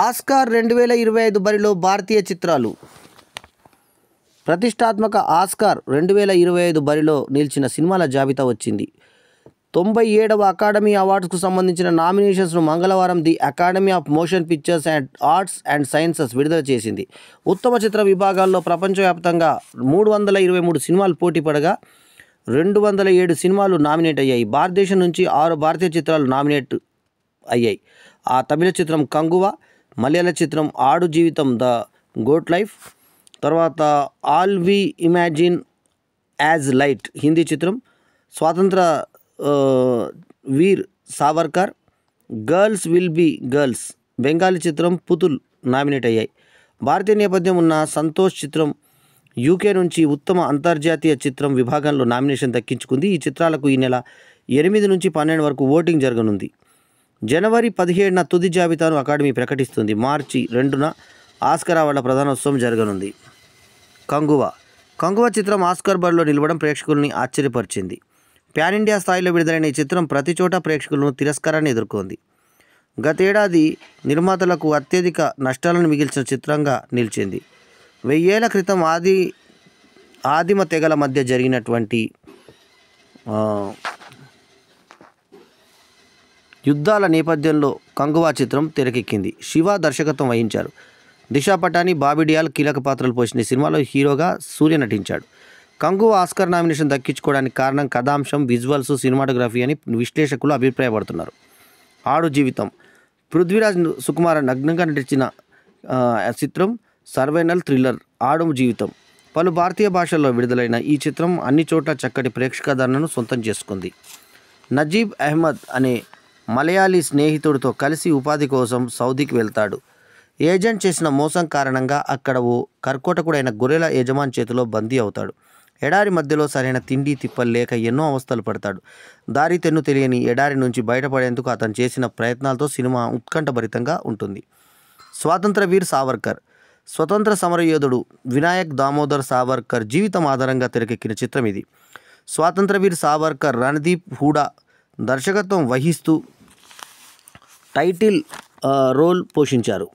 Oscar 2025 బరిలో భారతీయ చిత్రాలు. ప్రతిష్టాత్మక ఆస్కార్ 2025 బరిలో నిలిచిన సినిమాల జాబితా వచ్చింది. 97వ అకాడమీ అవార్డ్స్కు సంబంధించిన నామినేషన్స్ను మంగళవారం the academy of motion pictures and arts and sciences విడుదల చేసింది. ఉత్తమ చిత్ర విభాగాల్లో ప్రపంచవ్యాప్తంగా 323 సినిమాలు పోటీ పడగా 207 సినిమాలు నామినేట్ అయ్యాయి. భారతదేశం నుంచి 6 భారతీయ చిత్రాలు నామినేట్ అయ్యాయి. ఆ తమిళ చిత్రం కంగువా, మలయాళ చిత్రం Aadu Jeevitham the goat life, తర్వాత all we imagine as light Hindi చిత్రం, Swatantrya Veer Savarkar, girls will be girls Bengali చిత్రం పుతుల్ నామినేట్ అయ్యాయి. భారతీయ నేపథ్యం ఉన్న సంతోష్ చిత్రం యూకే నుంచి ఉత్తమ అంతర్జాతీయ చిత్రం విభాగంలో నామినేషన్ దక్కించుకుంది. ఈ చిత్రాలకు ఈ నెల 8 నుంచి 12 వరకు ఓటింగ్ జరగనుంది. జనవరి 17న తుది జాబితాను అకాడమీ ప్రకటిస్తుంది. మార్చి 2న ఆస్కార్ అవార్డుల ప్రధానోత్సవం జరగనుంది. కంగువా చిత్రం ఆస్కార్ బరిలో నిలవడం ప్రేక్షకుల్ని ఆశ్చర్యపరిచింది. ప్యాన్ ఇండియా స్థాయిలో విడుదలైన ఈ చిత్రం ప్రతి చోట ప్రేక్షకులను తిరస్కారాన్ని ఎదుర్కొంది. గతేడాది నిర్మాతలకు అత్యధిక నష్టాలను మిగిల్చిన చిత్రంగా నిలిచింది. 1000 ఏళ్ల క్రితం ఆదిమ తెగల మధ్య జరిగినటువంటి యుద్ధాల నేపథ్యంలో కంగువా చిత్రం తెరకెక్కింది. శివ దర్శకత్వం వహించారు. దిశా పటాని, బాబీ డియాల్ కీలక పాత్రలు పోషించిన సినిమాలో హీరోగా సూర్య నటించాడు. కంగువా ఆస్కార్ నామినేషన్ దక్కించుకోవడానికి కారణం కథాంశం, విజువల్స్, సినిమాటోగ్రఫీ అని విశ్లేషకులు అభిప్రాయపడుతున్నారు. ఆడు జీవితం పృథ్వీరాజ్ సుకుమార్ నగ్నంగా నటించిన చిత్రం సర్వైవల్ థ్రిల్లర్ ఆడు జీవితం. పలు భారతీయ భాషల్లో విడుదలైన ఈ చిత్రం అన్ని చోట్ల చక్కటి ప్రేక్షకాదరణను సొంతం చేసుకుంది. నజీబ్ అహ్మద్ అనే మలయాళీ స్నేహితుడితో కలిసి ఉపాధి కోసం సౌదీకి వెళ్తాడు. ఏజెంట్ చేసిన మోసం కారణంగా అక్కడ ఓ కర్కోటకుడైన గొర్రెల యజమాని చేతిలో బందీ అవుతాడు. ఎడారి మధ్యలో సరైన తిండి తిప్పలు లేక ఎన్నో అవస్థలు పడతాడు. దారి తెన్ను తెలియని ఎడారి నుంచి బయటపడేందుకు అతను చేసిన ప్రయత్నాలతో సినిమా ఉత్కంఠభరితంగా ఉంటుంది. స్వాతంత్ర వీర్ సావర్కర్ స్వతంత్ర సమరయోధుడు వినాయక్ దామోదర్ సావర్కర్ జీవితం ఆధారంగా తెరకెక్కిన చిత్రం ఇది. స్వాతంత్ర వీర్ సావర్కర్ రణదీప్ హూడా దర్శకత్వం వహిస్తూ టైటిల్ రోల్ పోషించారు.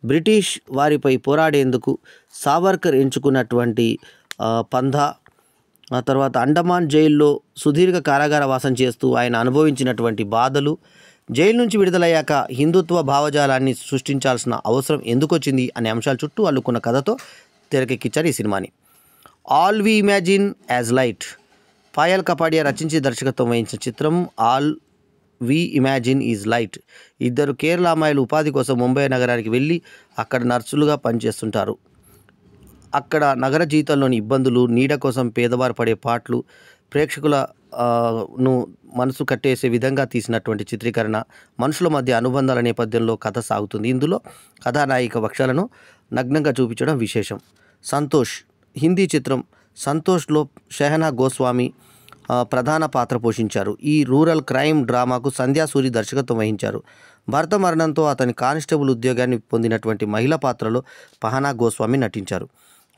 బ్రిటిష్ వారిపై పోరాడేందుకు సావర్కర్ ఎంచుకున్నటువంటి పంథా, ఆ తర్వాత అండమాన్ జైల్లో సుదీర్ఘ కారాగార వాసం చేస్తూ ఆయన అనుభవించినటువంటి బాధలు, జైలు నుంచి విడుదలయ్యాక హిందుత్వ భావజాలాన్ని సృష్టించాల్సిన అవసరం ఎందుకొచ్చింది అనే అంశాల చుట్టూ అల్లుకున్న కథతో తెరకెక్కించారు ఈ సినిమాని. All we imagine as light Payal Kapadia రచించి దర్శకత్వం వహించిన చిత్రం all we imagine is light. 2 Kerala అమ్మాయిలు ఉపాధి కోసం ముంబై నగరానికి వెళ్ళి అక్కడ నర్సులుగా పనిచేస్తుంటారు. అక్కడ నగర జీవితంలోని ఇబ్బందులు, నీడ కోసం పేదవారు పడే పాటలు ప్రేక్షకులను మనసు కట్టేసే విధంగా తీసినటువంటి చిత్రీకరణ, మనుషుల మధ్య అనుబంధాల నేపథ్యంలో కథ సాగుతుంది. ఇందులో కథానాయిక వక్షాలను నగ్నంగా చూపించడం విశేషం. సంతోష్ హిందీ చిత్రం సంతోష్లో షెహనా గోస్వామి ప్రధాన పాత్ర పోషించారు. ఈ రూరల్ క్రైమ్ డ్రామాకు సంధ్యా సూరి దర్శకత్వం వహించారు. భర్త మరణంతో అతని కానిస్టేబుల్ ఉద్యోగాన్ని పొందినటువంటి మహిళ పాత్రలో పహనా గోస్వామి నటించారు.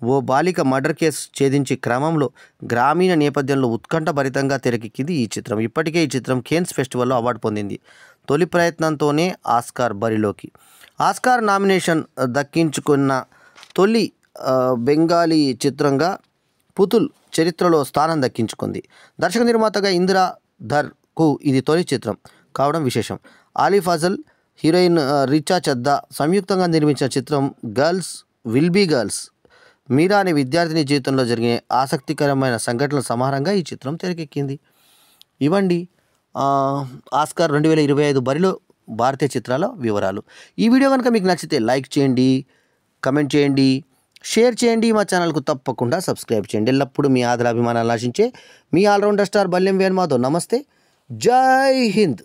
ఓ బాలిక మర్డర్ కేసు ఛేదించే క్రమంలో గ్రామీణ నేపథ్యంలో ఉత్కంఠభరితంగా తెరకెక్కింది ఈ చిత్రం. ఇప్పటికే ఈ చిత్రం కేన్స్ ఫెస్టివల్లో అవార్డు పొందింది. తొలి ప్రయత్నంతోనే ఆస్కార్ బరిలోకి. ఆస్కార్ నామినేషన్ దక్కించుకున్న తొలి బెంగాలీ చిత్రంగా పుతుల్ చరిత్రలో స్థానం దక్కించుకుంది. దర్శక నిర్మాతగా ఇందిరా ధర్కు ఇది తొలి చిత్రం కావడం విశేషం. ఆలీ ఫజల్, హీరోయిన్ రిచా చద్దా సంయుక్తంగా నిర్మించిన చిత్రం గర్ల్స్ విల్ బి గర్ల్స్. మీరా అనే విద్యార్థిని జీవితంలో జరిగే ఆసక్తికరమైన సంఘటనల సమాహారంగా ఈ చిత్రం తెరకెక్కింది. ఇవండి ఆస్కార్ 2025 బరిలో భారతీయ చిత్రాల వివరాలు. ఈ వీడియో కనుక మీకు నచ్చితే లైక్ చేయండి, కమెంట్ చేయండి, షేర్ చేయండి. మా ఛానల్కు తప్పకుండా సబ్స్క్రైబ్ చేయండి. ఎల్లప్పుడూ మీ ఆదరాభిమానాలు ఆశించే మీ ఆల్రౌండర్ స్టార్ బల్యం వేణు మాధవ్. నమస్తే, జై హింద్.